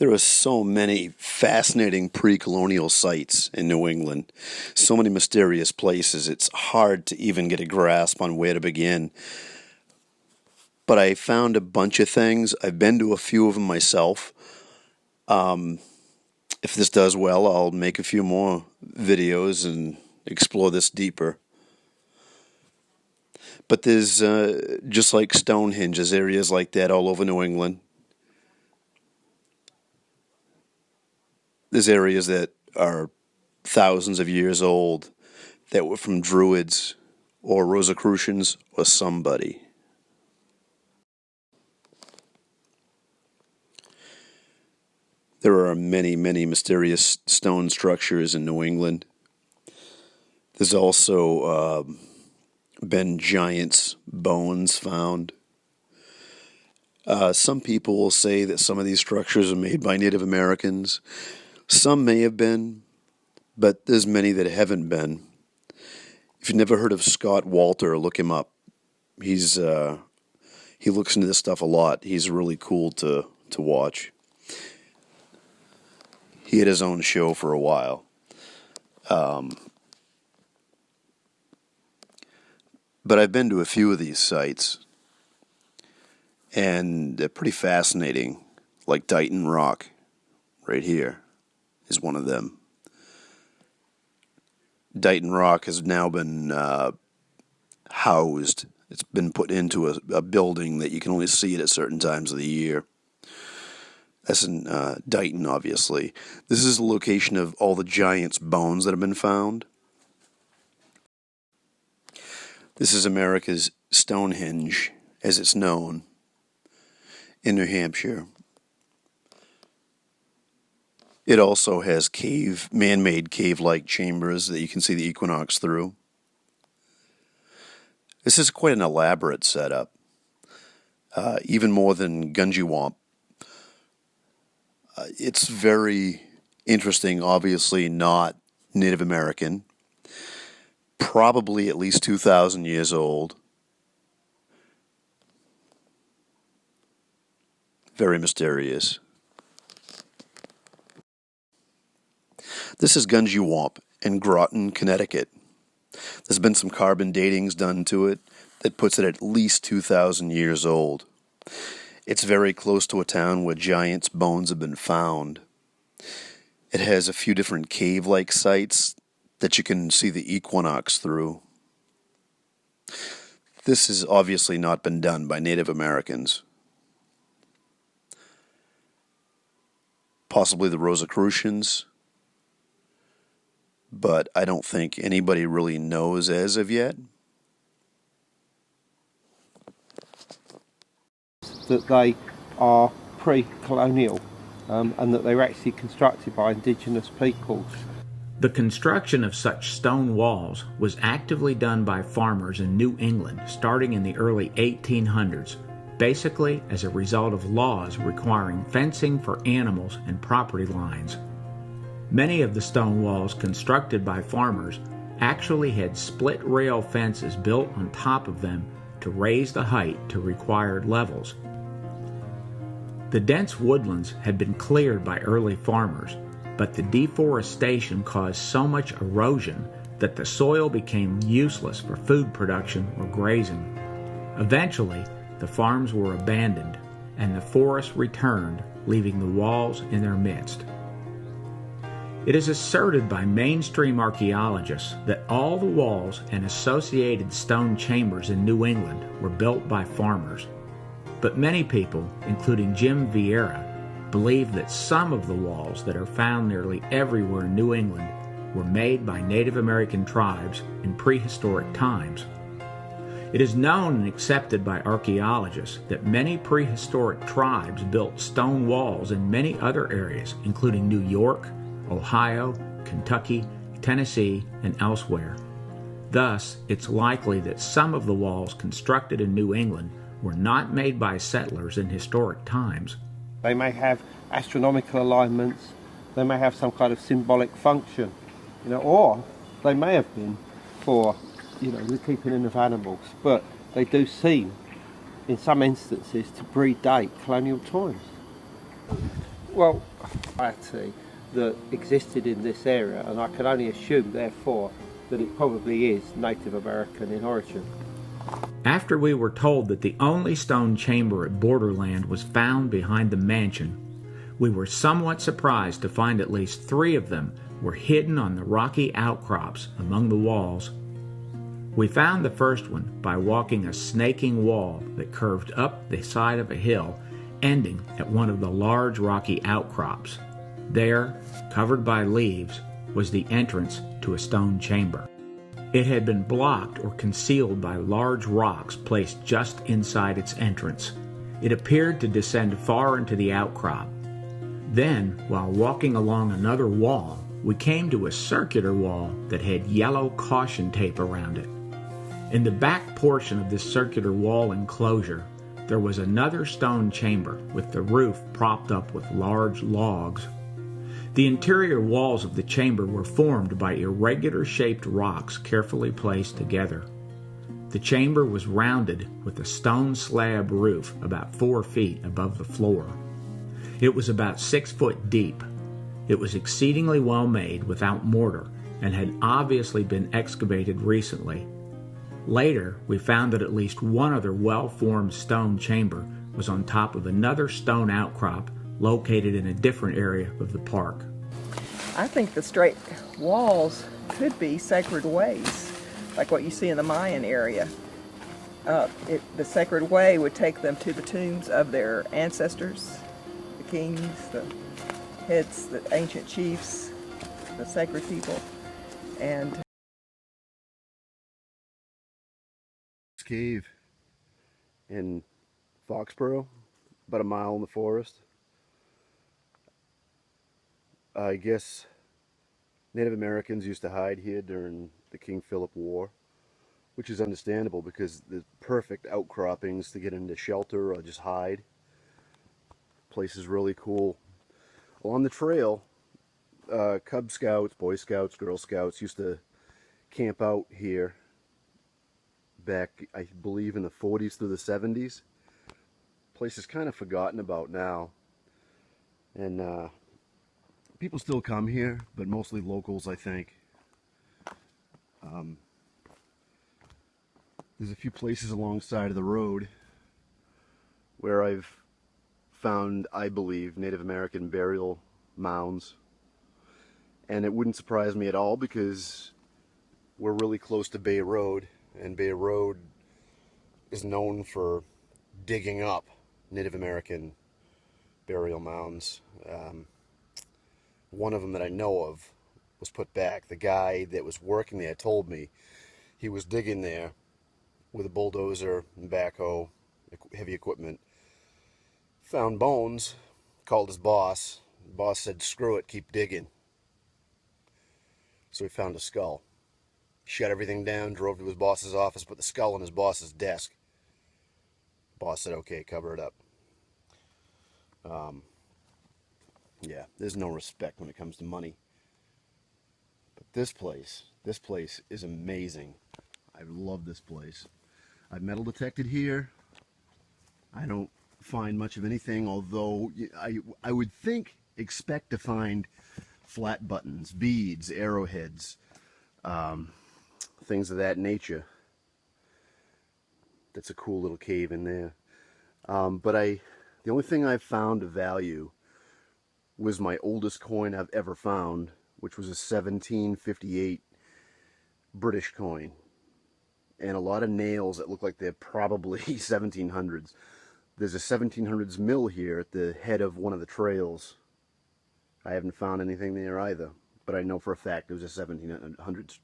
There are so many fascinating pre-colonial sites in New England, so many mysterious places, it's hard to even get a grasp on where to begin. But I found a bunch of things. I've been to a few of them myself. If this does well, I'll make a few more videos and explore this deeper. But there's, just like Stonehenge, there's areas like that all over New England. There's areas that are thousands of years old that were from Druids or Rosicrucians or somebody. There are many, many mysterious stone structures in New England. There's also been giants' bones found. Some people will say that some of these structures are made by Native Americans. Some may have been, but there's many that haven't been. If you've never heard of Scott Walter, look him up. He looks into this stuff a lot. He's really cool to watch. He had his own show for a while. But I've been to a few of these sites, and they're pretty fascinating, like Dighton Rock, right here, is one of them. Dighton Rock has now been housed. It's been put into a building that you can only see it at certain times of the year. That's in Dighton, obviously. This is the location of all the giants' bones that have been found. This is America's Stonehenge, as it's known, in New Hampshire. It also has man-made cave-like chambers that you can see the equinox through. This is quite an elaborate setup, even more than Gunjiwamp. It's very interesting, obviously not Native American, probably at least 2,000 years old. Very mysterious. This is Gunjiwamp in Groton, Connecticut. There's been some carbon datings done to it that puts it at least 2,000 years old. It's very close to a town where giants' bones have been found. It has a few different cave-like sites that you can see the equinox through. This has obviously not been done by Native Americans. Possibly the Rosicrucians, but I don't think anybody really knows as of yet. That they are pre-colonial and that they were actually constructed by indigenous peoples. The construction of such stone walls was actively done by farmers in New England starting in the early 1800s, basically as a result of laws requiring fencing for animals and property lines. Many of the stone walls constructed by farmers actually had split rail fences built on top of them to raise the height to required levels. The dense woodlands had been cleared by early farmers, but the deforestation caused so much erosion that the soil became useless for food production or grazing. Eventually, the farms were abandoned, and the forests returned, leaving the walls in their midst. It is asserted by mainstream archaeologists that all the walls and associated stone chambers in New England were built by farmers. But many people, including Jim Vieira, believe that some of the walls that are found nearly everywhere in New England were made by Native American tribes in prehistoric times. It is known and accepted by archaeologists that many prehistoric tribes built stone walls in many other areas, including New York, Ohio, Kentucky, Tennessee, and elsewhere. Thus, it's likely that some of the walls constructed in New England were not made by settlers in historic times. They may have astronomical alignments, they may have some kind of symbolic function, or they may have been for, the keeping in of animals, but they do seem, in some instances, to predate colonial times. Well, society that existed in this area, and I can only assume, therefore, that it probably is Native American in origin. After we were told that the only stone chamber at Borderland was found behind the mansion, we were somewhat surprised to find at least 3 of them were hidden on the rocky outcrops among the walls. We found the first one by walking a snaking wall that curved up the side of a hill, ending at one of the large rocky outcrops. There, covered by leaves, was the entrance to a stone chamber. It had been blocked or concealed by large rocks placed just inside its entrance. It appeared to descend far into the outcrop. Then, while walking along another wall, we came to a circular wall that had yellow caution tape around it. In the back portion of this circular wall enclosure, there was another stone chamber with the roof propped up with large logs. The interior walls of the chamber were formed by irregular-shaped rocks carefully placed together. The chamber was rounded with a stone slab roof about 4 feet above the floor. It was about 6 foot deep. It was exceedingly well made without mortar and had obviously been excavated recently. Later, we found that at least one other well-formed stone chamber was on top of another stone outcrop located in a different area of the park. I think the straight walls could be sacred ways, like what you see in the Mayan area. The sacred way would take them to the tombs of their ancestors, the kings, the heads, the ancient chiefs, the sacred people, and Cave in Foxborough, about a mile in the forest. I guess Native Americans used to hide here during the King Philip War, which is understandable because the perfect outcroppings to get into shelter or just hide. Place is really cool. Along the trail, Cub Scouts, Boy Scouts, Girl Scouts used to camp out here back, I believe, in the 40s through the 70s. Place is kind of forgotten about now. And people still come here, but mostly locals, I think. There's a few places alongside of the road where I've found, I believe, Native American burial mounds. And it wouldn't surprise me at all because we're really close to Bay Road, and Bay Road is known for digging up Native American burial mounds. One of them that I know of was put back. The guy that was working there told me he was digging there with a bulldozer and backhoe, heavy equipment. Found bones, called his boss. The boss said, "Screw it, keep digging." So he found a skull. Shut everything down, drove to his boss's office, put the skull on his boss's desk. Boss said, "Okay, cover it up." Yeah, there's no respect when it comes to money. But this place is amazing. I love this place. I've metal detected here. I don't find much of anything, although I would expect to find flat buttons, beads, arrowheads, things of that nature. That's a cool little cave in there. But the only thing I've found of value was my oldest coin I've ever found, which was a 1758 British coin. And a lot of nails that look like they're probably 1700s. There's a 1700s mill here at the head of one of the trails. I haven't found anything there either, but I know for a fact it was a 1700s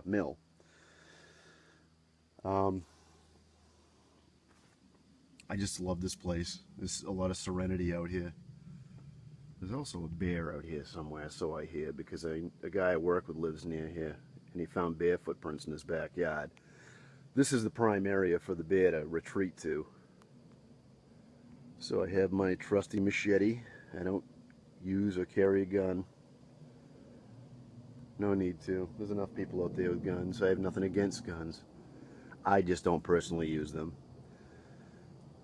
mill. I just love this place. There's a lot of serenity out here. There's also a bear out here somewhere, so I hear, because a guy I work with lives near here, and he found bear footprints in his backyard. This is the prime area for the bear to retreat to. So I have my trusty machete. I don't use or carry a gun. No need to. There's enough people out there with guns. I have nothing against guns. I just don't personally use them.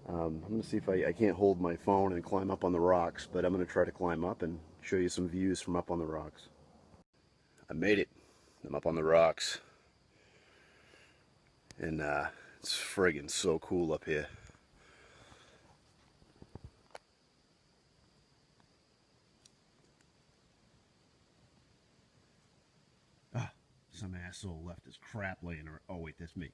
I'm going to see if I can't hold my phone and climb up on the rocks, but I'm going to try to climb up and show you some views from up on the rocks. I made it. I'm up on the rocks. And it's friggin' so cool up here. Ah, some asshole left his crap laying around. Oh wait, that's me.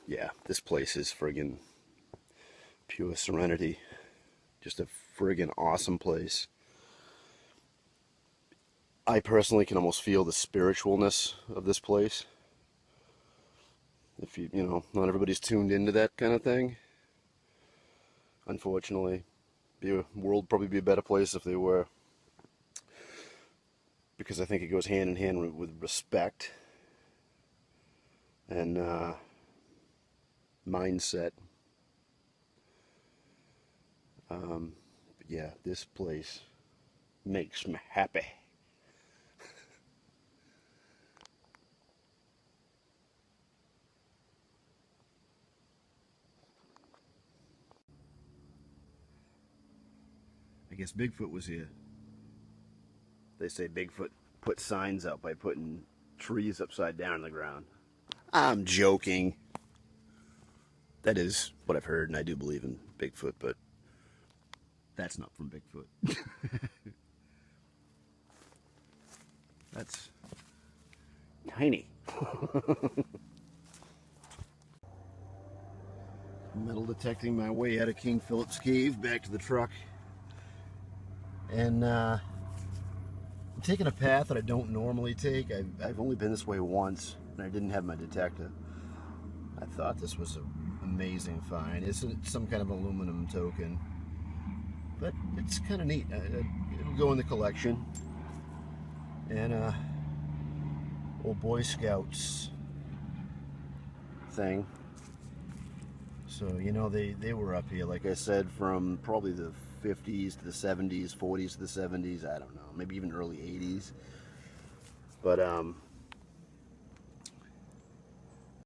Yeah, this place is friggin' pure serenity. Just a friggin' awesome place. I personally can almost feel the spiritualness of this place. If you know, not everybody's tuned into that kind of thing. Unfortunately, the world would probably be a better place if they were. Because I think it goes hand in hand with respect and mindset. But yeah, this place makes me happy. I guess Bigfoot was here. They say Bigfoot put signs up by putting trees upside down in the ground. I'm joking. That is what I've heard, and I do believe in Bigfoot, but that's not from Bigfoot. That's tiny. Metal detecting my way out of King Philip's cave back to the truck. And I'm taking a path that I don't normally take. I've only been this way once, and I didn't have my detector. I thought this was an amazing find. It's some kind of aluminum token, but it's kind of neat. It'll go in the collection. And old Boy Scouts thing. So, you know, they were up here, like I said, from probably the 50s to the 70s, 40s to the 70s, I don't know, maybe even early 80s. But